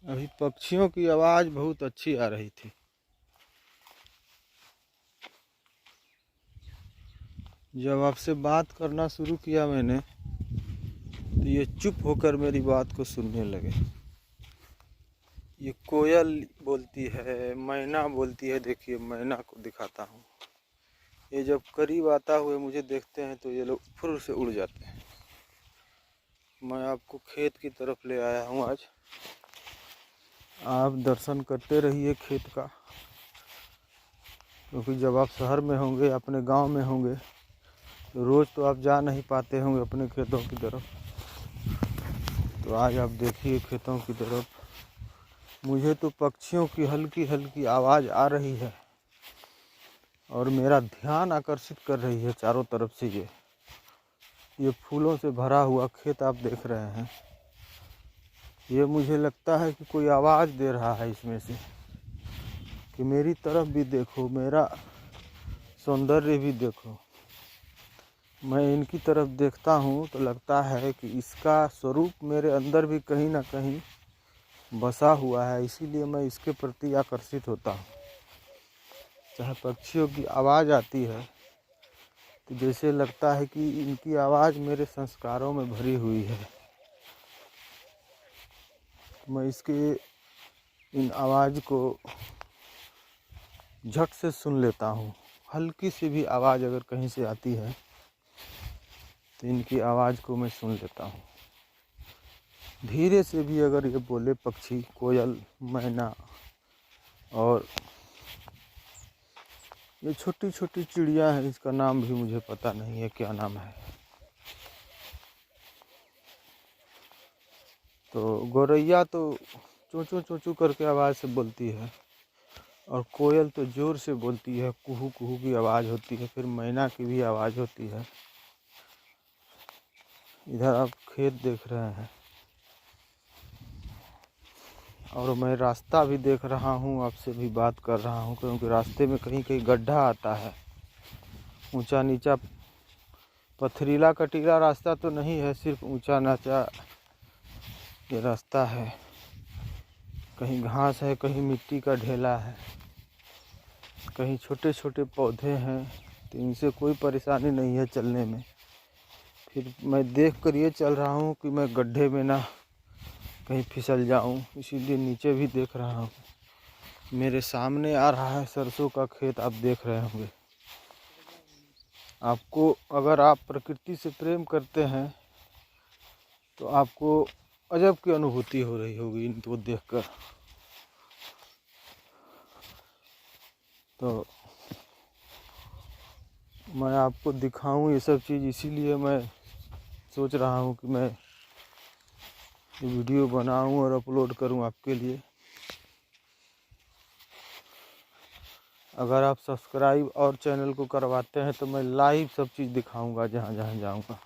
अभी पक्षियों की आवाज़ बहुत अच्छी आ रही थी। जब आपसे बात करना शुरू किया मैंने तो ये चुप होकर मेरी बात को सुनने लगे। ये कोयल बोलती है, मैना बोलती है। देखिए मैना को दिखाता हूँ। ये जब करीब आता हुए मुझे देखते हैं तो ये लोग फुर से उड़ जाते हैं। मैं आपको खेत की तरफ ले आया हूँ आज। आप दर्शन करते रहिए खेत का, क्योंकि जब आप शहर में होंगे, अपने गांव में होंगे, तो रोज़ तो आप जा नहीं पाते होंगे अपने खेतों की तरफ। तो आज आप देखिए खेतों की तरफ। मुझे तो पक्षियों की हल्की हल्की आवाज़ आ रही है और मेरा ध्यान आकर्षित कर रही है चारों तरफ से। ये फूलों से भरा हुआ खेत आप देख रहे हैं। ये मुझे लगता है कि कोई आवाज़ दे रहा है इसमें से कि मेरी तरफ भी देखो, मेरा सौंदर्य भी देखो। मैं इनकी तरफ देखता हूँ तो लगता है कि इसका स्वरूप मेरे अंदर भी कहीं ना कहीं बसा हुआ है, इसीलिए मैं इसके प्रति आकर्षित होता हूँ। चाहे पक्षियों की आवाज़ आती है तो जैसे लगता है कि इनकी आवाज़ मेरे संस्कारों में भरी हुई है। मैं इसके इन आवाज़ को झट से सुन लेता हूँ। हल्की सी भी आवाज़ अगर कहीं से आती है तो इनकी आवाज़ को मैं सुन लेता हूँ। धीरे से भी अगर ये बोले पक्षी, कोयल, मैना और ये छोटी छोटी चिड़िया है, इसका नाम भी मुझे पता नहीं है क्या नाम है। तो गौरैया तो चोंचू चोंचू करके आवाज़ से बोलती है और कोयल तो ज़ोर से बोलती है, कुहू कुहू की आवाज़ होती है। फिर मैना की भी आवाज़ होती है। इधर आप खेत देख रहे हैं और मैं रास्ता भी देख रहा हूँ, आपसे भी बात कर रहा हूँ, क्योंकि रास्ते में कहीं कहीं गड्ढा आता है। ऊंचा नीचा पथरीला कटीला रास्ता तो नहीं है, सिर्फ ऊंचा नीचा ये रास्ता है। कहीं घास है, कहीं मिट्टी का ढेला है, कहीं छोटे छोटे पौधे हैं, तो इनसे कोई परेशानी नहीं है चलने में। फिर मैं देख कर ये चल रहा हूँ कि मैं गड्ढे में ना कहीं फिसल जाऊँ, इसीलिए नीचे भी देख रहा हूँ। मेरे सामने आ रहा है सरसों का खेत, आप देख रहे होंगे। आपको अगर आप प्रकृति से प्रेम करते हैं तो आपको अजब की अनुभूति हो रही होगी इनको देखकर। तो मैं आपको दिखाऊं ये सब चीज़, इसीलिए मैं सोच रहा हूँ कि मैं ये वीडियो बनाऊं और अपलोड करूं आपके लिए। अगर आप सब्सक्राइब और चैनल को करवाते हैं तो मैं लाइव सब चीज़ दिखाऊंगा जहाँ जहाँ जाऊंगा।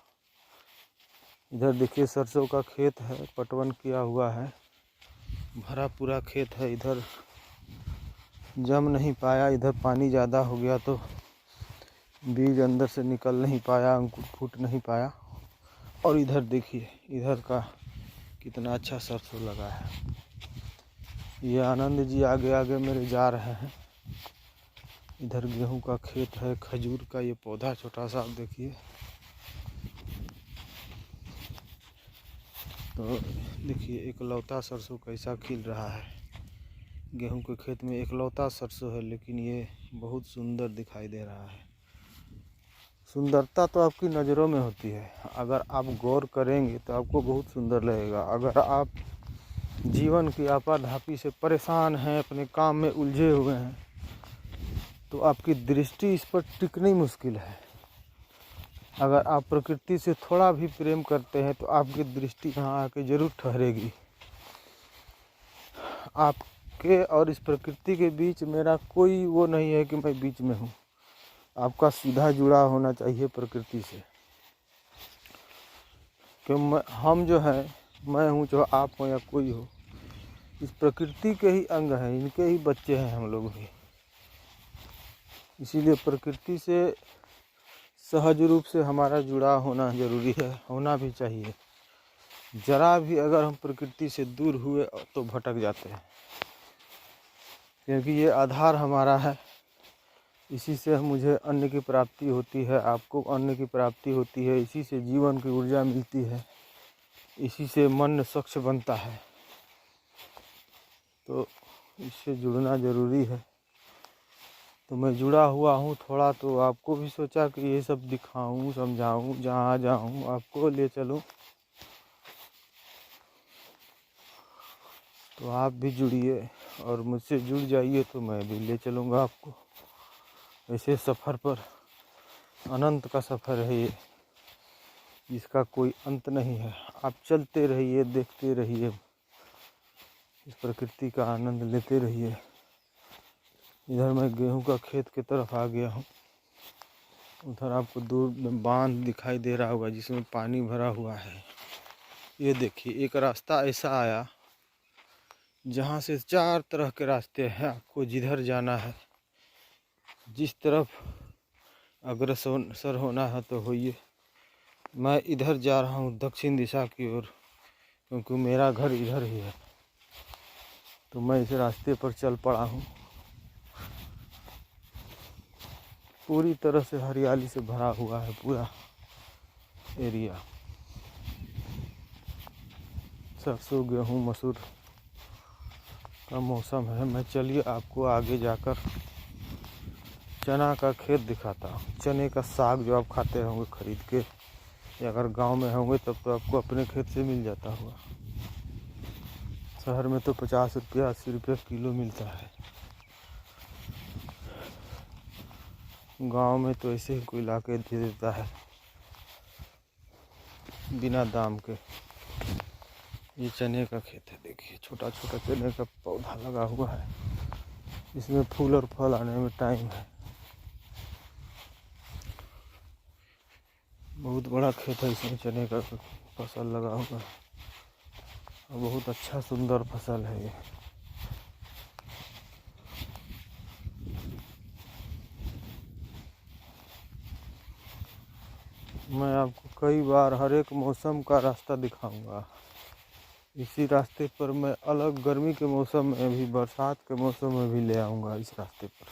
इधर देखिए सरसों का खेत है, पटवन किया हुआ है, भरा पूरा खेत है। इधर जम नहीं पाया, इधर पानी ज़्यादा हो गया तो बीज अंदर से निकल नहीं पाया, अंकुर फूट नहीं पाया। और इधर देखिए, इधर का कितना अच्छा सरसों लगा है। ये आनंद जी आगे आगे मेरे जा रहे हैं। इधर गेहूं का खेत है, खजूर का ये पौधा छोटा सा आप देखिए। तो देखिए एकलौता सरसों कैसा खिल रहा है। गेहूं के खेत में एकलौता सरसों है, लेकिन ये बहुत सुंदर दिखाई दे रहा है। सुंदरता तो आपकी नज़रों में होती है, अगर आप गौर करेंगे तो आपको बहुत सुंदर लगेगा। अगर आप जीवन की आपाधापी से परेशान हैं, अपने काम में उलझे हुए हैं, तो आपकी दृष्टि इस पर टिकनी मुश्किल है। अगर आप प्रकृति से थोड़ा भी प्रेम करते हैं तो आपकी दृष्टि यहाँ आके जरूर ठहरेगी। आपके और इस प्रकृति के बीच मेरा कोई वो नहीं है कि मैं बीच में हूँ। आपका सीधा जुड़ा होना चाहिए प्रकृति से। कि हम जो है, मैं हूँ जो आप हो या कोई हो, इस प्रकृति के ही अंग हैं, इनके ही बच्चे हैं हम लोग भी। इसीलिए प्रकृति से सहज रूप से हमारा जुड़ा होना ज़रूरी है, होना भी चाहिए। जरा भी अगर हम प्रकृति से दूर हुए तो भटक जाते हैं, क्योंकि ये आधार हमारा है। इसी से मुझे अन्न की प्राप्ति होती है, आपको अन्न की प्राप्ति होती है, इसी से जीवन की ऊर्जा मिलती है, इसी से मन स्वच्छ बनता है। तो इससे जुड़ना ज़रूरी है। तो मैं जुड़ा हुआ हूँ थोड़ा, तो आपको भी सोचा कि ये सब दिखाऊं, समझाऊं, जहाँ जाऊं आपको ले चलूं। तो आप भी जुड़िए और मुझसे जुड़ जाइए तो मैं भी ले चलूँगा आपको। ऐसे सफ़र पर, अनंत का सफ़र है ये, इसका कोई अंत नहीं है। आप चलते रहिए, देखते रहिए, इस प्रकृति का आनंद लेते रहिए। इधर मैं गेहूं का खेत की तरफ आ गया हूँ। उधर आपको दूर में बांध दिखाई दे रहा होगा जिसमें पानी भरा हुआ है। ये देखिए, एक रास्ता ऐसा आया जहाँ से 4 तरह के रास्ते हैं। आपको जिधर जाना है, जिस तरफ अग्रसर होना है तो होइए। मैं इधर जा रहा हूँ दक्षिण दिशा की ओर, क्योंकि मेरा घर इधर ही है। तो मैं इस रास्ते पर चल पड़ा हूँ। पूरी तरह से हरियाली से भरा हुआ है पूरा एरिया। सरसों, गेहूँ, मसूर का मौसम है। मैं चलिए आपको आगे जाकर चना का खेत दिखाता हूँ। चने का साग जो आप खाते होंगे खरीद के, या अगर गांव में होंगे तब तो आपको अपने खेत से मिल जाता होगा। शहर में तो 50 रुपया 80 रुपया किलो मिलता है। गांव में तो ऐसे ही कोई ला के दे देता है बिना दाम के। ये चने का खेत है, देखिए छोटा छोटा चने का पौधा लगा हुआ है। इसमें फूल और फल आने में टाइम है। बहुत बड़ा खेत है, इसमें चने का फसल लगा हुआ है और बहुत अच्छा सुंदर फसल है ये। मैं आपको कई बार हर एक मौसम का रास्ता दिखाऊंगा। इसी रास्ते पर मैं अलग गर्मी के मौसम में भी, बरसात के मौसम में भी ले आऊंगा। इस रास्ते पर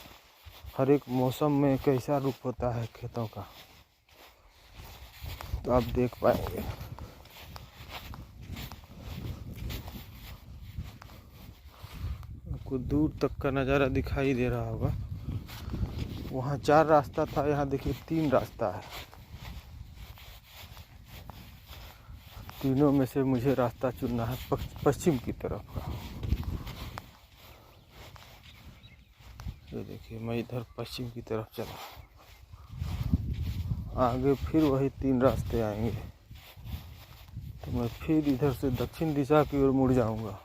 हर एक मौसम में कैसा रूप होता है खेतों का, तो आप देख पाएंगे। आपको दूर तक का नज़ारा दिखाई दे रहा होगा। वहाँ 4 रास्ता था, यहाँ देखिए 3 रास्ता है। तीनों में से मुझे रास्ता चुनना है पश्चिम की तरफ का। ये देखिए, मैं इधर पश्चिम की तरफ चला। आगे फिर वही 3 रास्ते आएंगे, तो मैं फिर इधर से दक्षिण दिशा की ओर मुड़ जाऊंगा।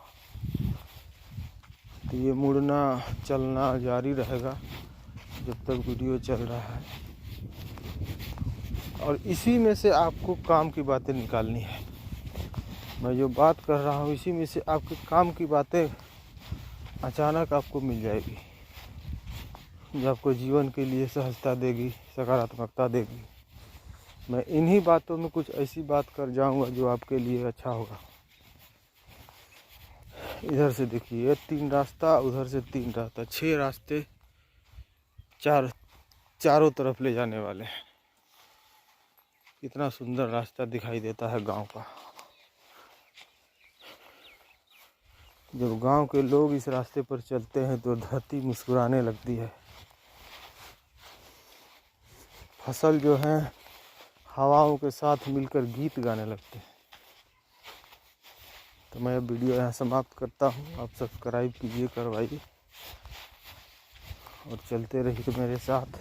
तो ये मुड़ना चलना जारी रहेगा जब तक वीडियो चल रहा है। और इसी में से आपको काम की बातें निकालनी है। मैं जो बात कर रहा हूँ इसी में से आपके काम की बातें अचानक आपको मिल जाएगी, जो आपको जीवन के लिए सहजता देगी, सकारात्मकता देगी। मैं इन्हीं बातों में कुछ ऐसी बात कर जाऊंगा जो आपके लिए अच्छा होगा। इधर से देखिए 3 रास्ता, उधर से 3 रास्ता, 6 रास्ते चारों तरफ ले जाने वाले हैं। कितना सुंदर रास्ता दिखाई देता है गांव का। जब गांव के लोग इस रास्ते पर चलते हैं तो धरती मुस्कुराने लगती है। फसल जो है हवाओं के साथ मिलकर गीत गाने लगते हैं। तो मैं वीडियो यहाँ समाप्त करता हूँ। आप सब्सक्राइब कीजिए, करवाइए और चलते रहिए मेरे साथ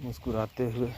मुस्कुराते हुए।